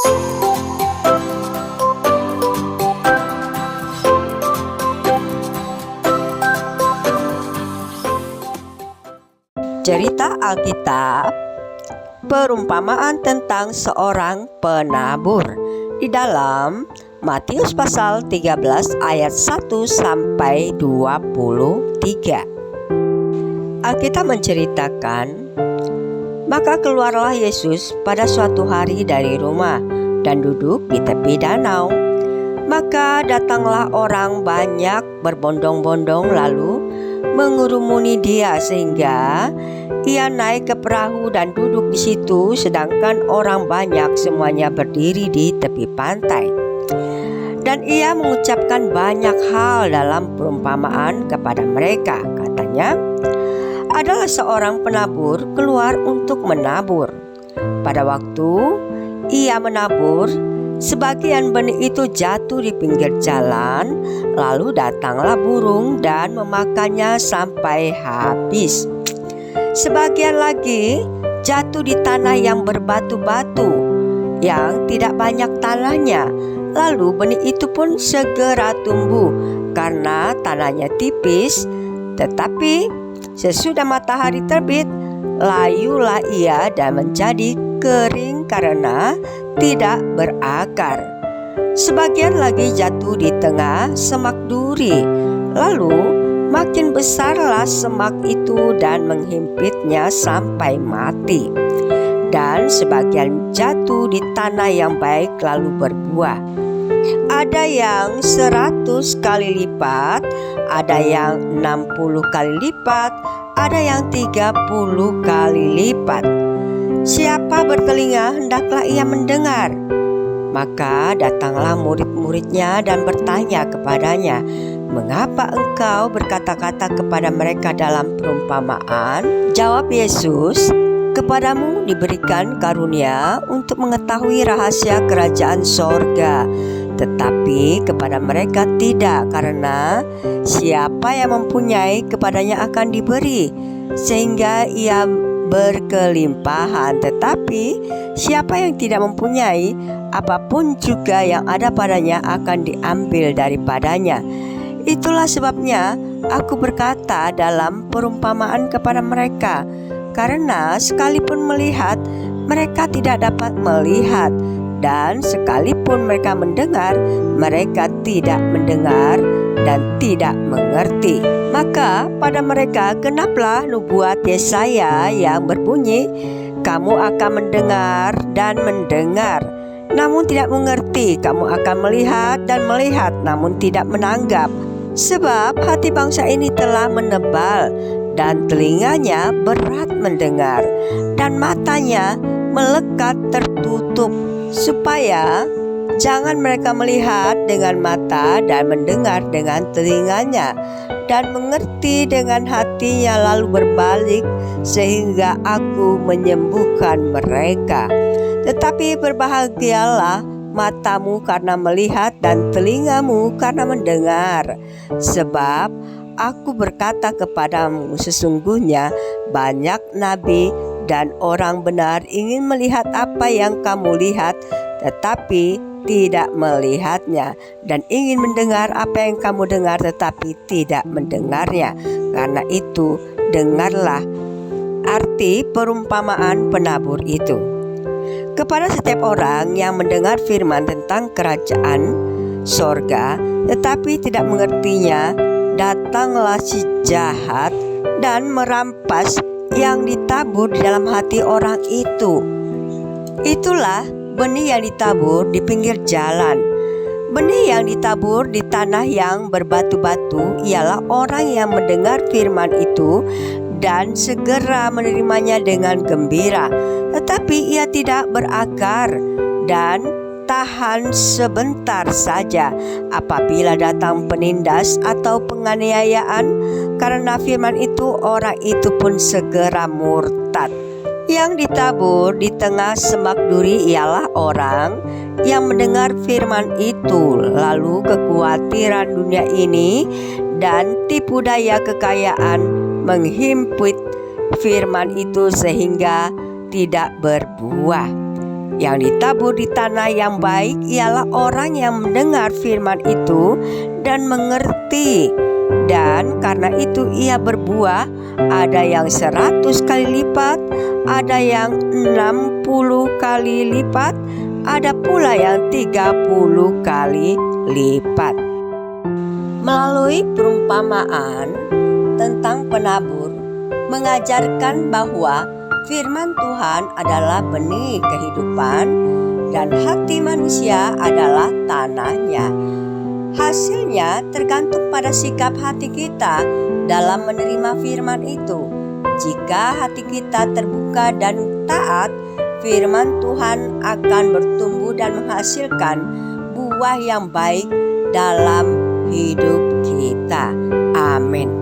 Cerita Alkitab, perumpamaan tentang seorang penabur di dalam Matius pasal 13 ayat 1 sampai 23. Alkitab menceritakan, maka keluarlah Yesus pada suatu hari dari rumah dan duduk di tepi danau. Maka datanglah orang banyak berbondong-bondong lalu mengurumuni dia sehingga ia naik ke perahu dan duduk di situ, sedangkan orang banyak semuanya berdiri di tepi pantai. Dan ia mengucapkan banyak hal dalam perumpamaan kepada mereka. Katanya, adalah seorang penabur keluar untuk menabur. Pada waktu ia menabur, sebagian benih itu jatuh di pinggir jalan, lalu datanglah burung dan memakannya sampai habis. Sebagian lagi jatuh di tanah yang berbatu-batu, yang tidak banyak tanahnya, lalu benih itu pun segera tumbuh karena tanahnya tipis. Tetapi sesudah matahari terbit, layulah ia dan menjadi kering karena tidak berakar. Sebagian lagi jatuh di tengah semak duri, lalu makin besarlah semak itu dan menghimpitnya sampai mati. Dan sebagian jatuh di tanah yang baik lalu berbuah. Ada yang 100 kali lipat, ada yang 60 kali lipat, ada yang 30 kali lipat. Siapa bertelinga hendaklah ia mendengar. Maka datanglah murid-muridnya dan bertanya kepadanya, mengapa engkau berkata-kata kepada mereka dalam perumpamaan? Jawab Yesus, kepadamu diberikan karunia untuk mengetahui rahasia kerajaan sorga, tetapi kepada mereka tidak, karena siapa yang mempunyai kepadanya akan diberi, sehingga ia berkelimpahan. Tetapi siapa yang tidak mempunyai, apapun juga yang ada padanya akan diambil daripadanya. Itulah sebabnya aku berkata dalam perumpamaan kepada mereka, karena sekalipun melihat, mereka tidak dapat melihat, dan sekalipun mereka mendengar, mereka tidak mendengar dan tidak mengerti. Maka pada mereka genaplah nubuat Yesaya yang berbunyi, kamu akan mendengar dan mendengar, namun tidak mengerti. Kamu akan melihat dan melihat, namun tidak menanggap. Sebab hati bangsa ini telah menebal, dan telinganya berat mendengar, dan matanya melekat tertutup, supaya jangan mereka melihat dengan mata dan mendengar dengan telinganya, dan mengerti dengan hatinya lalu berbalik, sehingga aku menyembuhkan mereka. Tetapi berbahagialah matamu karena melihat dan telingamu karena mendengar. Sebab aku berkata kepadamu, sesungguhnya banyak nabi dan orang benar ingin melihat apa yang kamu lihat, tetapi tidak melihatnya, dan ingin mendengar apa yang kamu dengar, tetapi tidak mendengarnya. Karena itu, dengarlah arti perumpamaan penabur itu. Kepada setiap orang yang mendengar firman tentang kerajaan sorga, tetapi tidak mengertinya, datanglah si jahat dan merampas yang ditabur di dalam hati orang itu. Itulah benih yang ditabur di pinggir jalan. Benih yang ditabur di tanah yang berbatu-batu ialah orang yang mendengar firman itu dan segera menerimanya dengan gembira, tetapi ia tidak berakar dan tahan sebentar saja. Apabila datang penindas atau penganiayaan karena firman itu, orang itu pun segera murtad. Yang ditabur di tengah semak duri ialah orang yang mendengar firman itu, lalu kekhawatiran dunia ini dan tipu daya kekayaan menghimpit firman itu sehingga tidak berbuah. Yang ditabur di tanah yang baik ialah orang yang mendengar firman itu dan mengerti. Dan karena itu ia berbuah, ada yang 100 kali lipat, ada yang 60 kali lipat, ada pula yang 30 kali lipat. Melalui perumpamaan tentang penabur, mengajarkan bahwa firman Tuhan adalah benih kehidupan dan hati manusia adalah tanahnya. Hasilnya tergantung pada sikap hati kita dalam menerima firman itu. Jika hati kita terbuka dan taat, firman Tuhan akan bertumbuh dan menghasilkan buah yang baik dalam hidup kita. Amin.